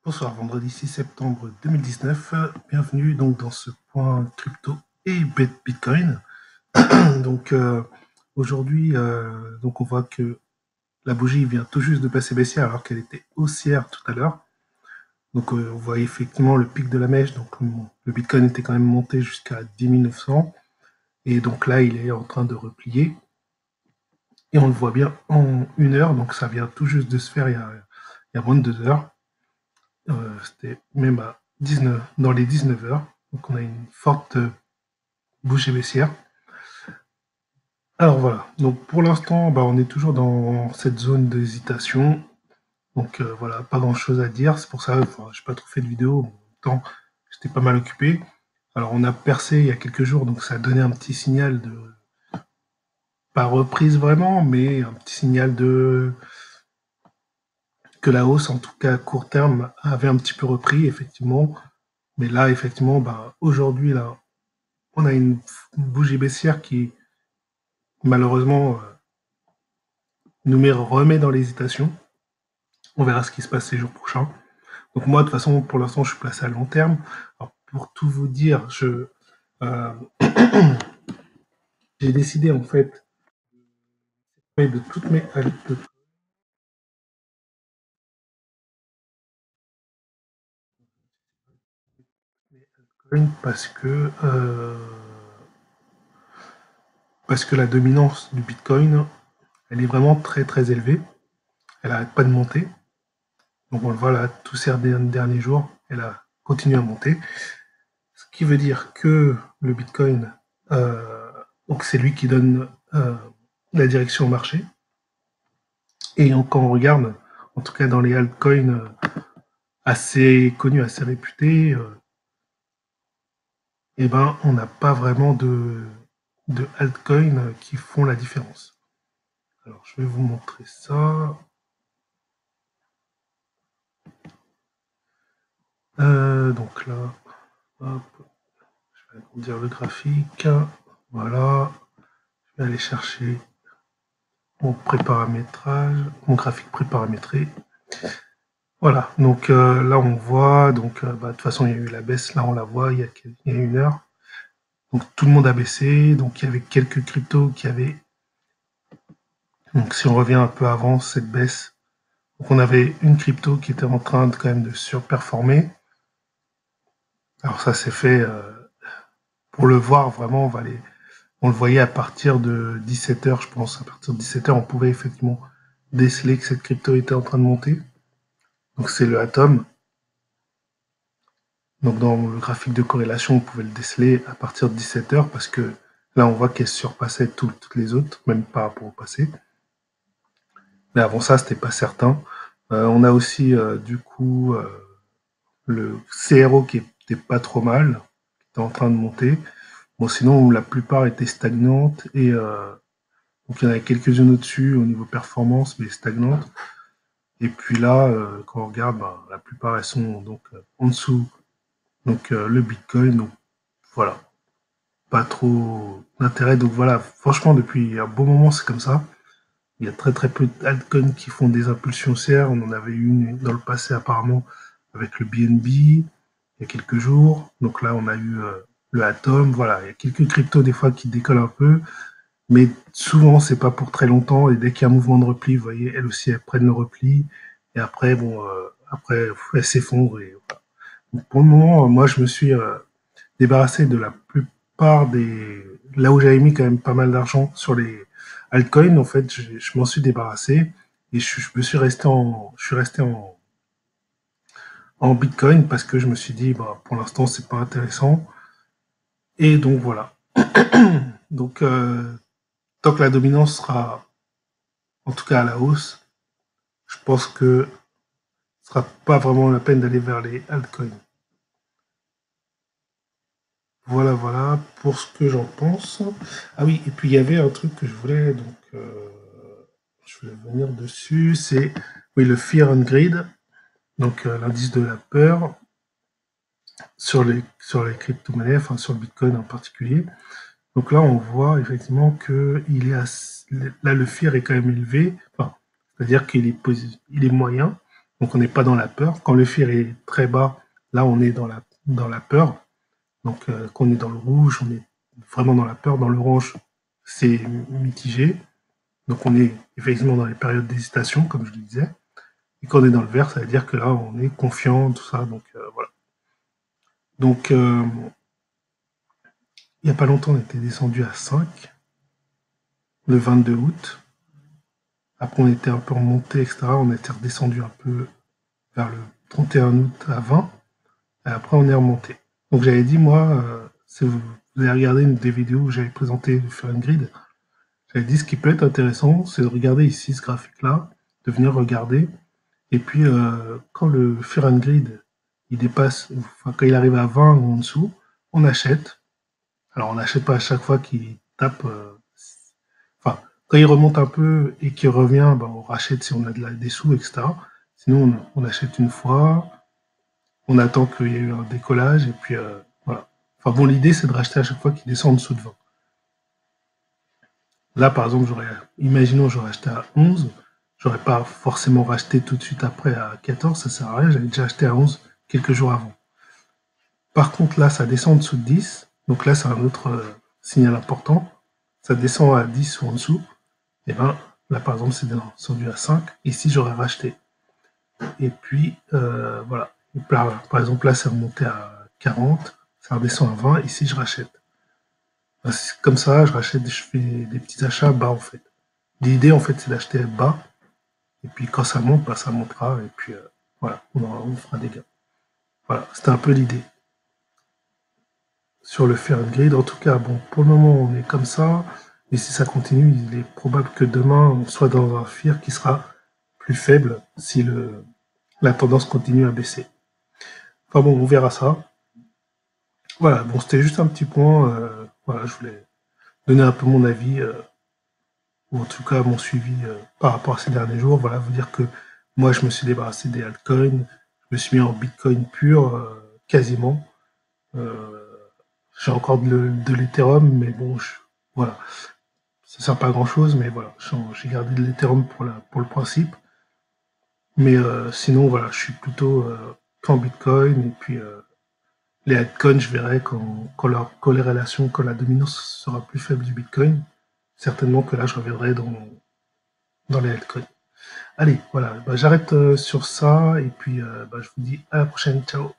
Bonsoir, vendredi 6 septembre 2019. Bienvenue donc dans ce point crypto et Bitcoin. Donc aujourd'hui, donc on voit que la bougie vient tout juste de passer baissière alors qu'elle était haussière tout à l'heure. Donc on voit effectivement le pic de la mèche. Donc le Bitcoin était quand même monté jusqu'à 10 900 et donc là il est en train de replier. Et on le voit bien en 1 heure, donc ça vient tout juste de se faire il y a moins de 2 heures. C'était même à 19, dans les 19 heures. Donc on a une forte bougie baissière. Alors voilà, donc pour l'instant, on est toujours dans cette zone d'hésitation. Donc voilà, pas grand chose à dire. C'est pour ça, je n'ai pas trop fait de vidéo. En même temps, j'étais pas mal occupé. Alors on a percé il y a quelques jours, donc ça a donné un petit signal de, pas reprise vraiment, mais un petit signal de que la hausse, en tout cas à court terme, avait un petit peu repris, effectivement. Mais là, effectivement, aujourd'hui, là, on a une bougie baissière qui, malheureusement, nous remet dans l'hésitation. On verra ce qui se passe ces jours prochains. Donc moi, de toute façon, pour l'instant, je suis placé à long terme. Alors, pour tout vous dire, euh, j'ai décidé en fait de toutes mes altcoins parce que la dominance du Bitcoin, elle est vraiment très très élevée. Elle n'arrête pas de monter. Donc on le voit là, tous ces derniers jours, elle a continué à monter. Ce qui veut dire que le Bitcoin, euh, donc c'est lui qui donne la direction au marché. Et quand on regarde, en tout cas dans les altcoins assez connus, assez réputés, on n'a pas vraiment de altcoins qui font la différence. Alors je vais vous montrer ça. Donc là, hop, je vais agrandir le graphique. Voilà. Je vais aller chercher mon préparamétrage, mon graphique préparamétré. Voilà, donc là on voit, donc de toute façon il y a eu la baisse, là on la voit, il y a 1 heure. Donc tout le monde a baissé, donc il y avait quelques cryptos qui avaient. Donc si on revient un peu avant cette baisse, donc on avait une crypto qui était en train de quand même de surperformer. Alors ça s'est fait, pour le voir vraiment, on le voyait à partir de 17 h, je pense. À partir de 17 h, on pouvait effectivement déceler que cette crypto était en train de monter. Donc c'est le Atom. Donc dans le graphique de corrélation, on pouvait le déceler à partir de 17 h parce que là on voit qu'elle surpassait toutes les autres, même par rapport au passé. Mais avant ça, c'était pas certain. On a aussi du coup le CRO qui était pas trop mal, qui était en train de monter. Bon, sinon la plupart étaient stagnantes et donc il y en avait quelques-unes au-dessus au niveau performance, mais stagnantes. Et puis là, quand on regarde, la plupart elles sont donc en dessous. Donc le Bitcoin, donc voilà, pas trop d'intérêt. Donc voilà, franchement, depuis un bon moment, c'est comme ça. Il y a très très peu d'altcoins qui font des impulsions haussières. On en avait une dans le passé apparemment avec le BNB il y a quelques jours. Donc là, on a eu le Atom. Voilà, il y a quelques cryptos des fois qui décollent un peu, mais souvent c'est pas pour très longtemps. Et dès qu'il y a un mouvement de repli, vous voyez, elles aussi elles prennent le repli. Et après, après elles s'effondrent. Et voilà. Donc, pour le moment, moi je me suis débarrassé de la plupart des. Là où j'avais mis quand même pas mal d'argent sur les altcoins, en fait, je m'en suis débarrassé et je suis resté en Bitcoin parce que je me suis dit, pour l'instant, c'est pas intéressant. Et donc voilà. Donc, tant que la dominance sera, en tout cas à la hausse, je pense que ce sera pas vraiment la peine d'aller vers les altcoins. Voilà, voilà, pour ce que j'en pense. Ah oui, et puis il y avait un truc que je voulais, donc je vais venir dessus, c'est oui, le Fear and Greed, donc l'indice de la peur sur les crypto-monnaies, enfin sur le Bitcoin en particulier. Donc là, on voit effectivement que il est là, le Fear est quand même élevé, enfin, c'est-à-dire qu'il est, il est moyen, Donc on n'est pas dans la peur. Quand le fear est très bas, là on est dans la peur. Donc quand on est dans le rouge, on est vraiment dans la peur. Dans l'orange, c'est mitigé. Donc on est effectivement dans les périodes d'hésitation, comme je le disais. Et quand on est dans le vert, ça veut dire que là on est confiant, tout ça. Donc voilà. Donc il n'y a pas longtemps, on était descendu à 5, le 22 août. Après on était un peu remonté, etc. On était redescendu un peu vers le 31 août à 20. Et après on est remonté. Donc j'avais dit, moi, si vous avez regardé une des vidéos où j'avais présenté le Fear and Grid, j'avais dit ce qui peut être intéressant, c'est de regarder ici ce graphique-là, de venir regarder. Et puis quand le Fear and Grid il dépasse, enfin quand il arrive à 20 ou en dessous, on achète. Alors on n'achète pas à chaque fois qu'il tape. Enfin, quand il remonte un peu et qu'il revient, ben, on rachète si on a des sous, etc. Sinon on achète une fois, on attend qu'il y ait eu un décollage et puis voilà. Enfin bon, l'idée c'est de racheter à chaque fois qu'il descend en dessous de 20. Là, par exemple, imaginons j'aurais acheté à 11, j'aurais pas forcément racheté tout de suite après à 14, ça sert à rien, j'avais déjà acheté à 11 quelques jours avant. Par contre, là, ça descend en dessous de 10, donc là, c'est un autre signal important. Ça descend à 10 ou en dessous, et ben là, par exemple, c'est descendu à 5, ici, j'aurais racheté. Et puis, voilà. Et par exemple, là, c'est remonté à 40, ça redescend à 20, ici, je rachète. Comme ça, je rachète, je fais des petits achats bas, en fait. L'idée, en fait, c'est d'acheter bas, et puis quand ça monte, bah, ça montera, et puis voilà, on fera des gains. Voilà, c'était un peu l'idée sur le fair grid. En tout cas, bon, pour le moment, on est comme ça, et si ça continue, il est probable que demain, on soit dans un fear qui sera plus faible si la tendance continue à baisser. Enfin bon, on verra ça. Voilà, bon, c'était juste un petit point. Voilà, je voulais donner un peu mon avis, ou en tout cas mon suivi par rapport à ces derniers jours. Voilà, vous dire que moi, je me suis débarrassé des altcoins, je me suis mis en Bitcoin pur, quasiment. Euh, j'ai encore de l'Ethereum, mais bon, voilà, ça sert pas à grand chose, mais voilà, j'ai gardé de l'Ethereum pour le principe. Mais sinon, voilà, je suis plutôt qu'en Bitcoin, et puis les altcoins, je verrai quand leur corrélation, quand la dominance sera plus faible du Bitcoin, certainement que là, je reviendrai dans les altcoins. Allez, voilà, bah, j'arrête sur ça, et puis bah, je vous dis à la prochaine, ciao.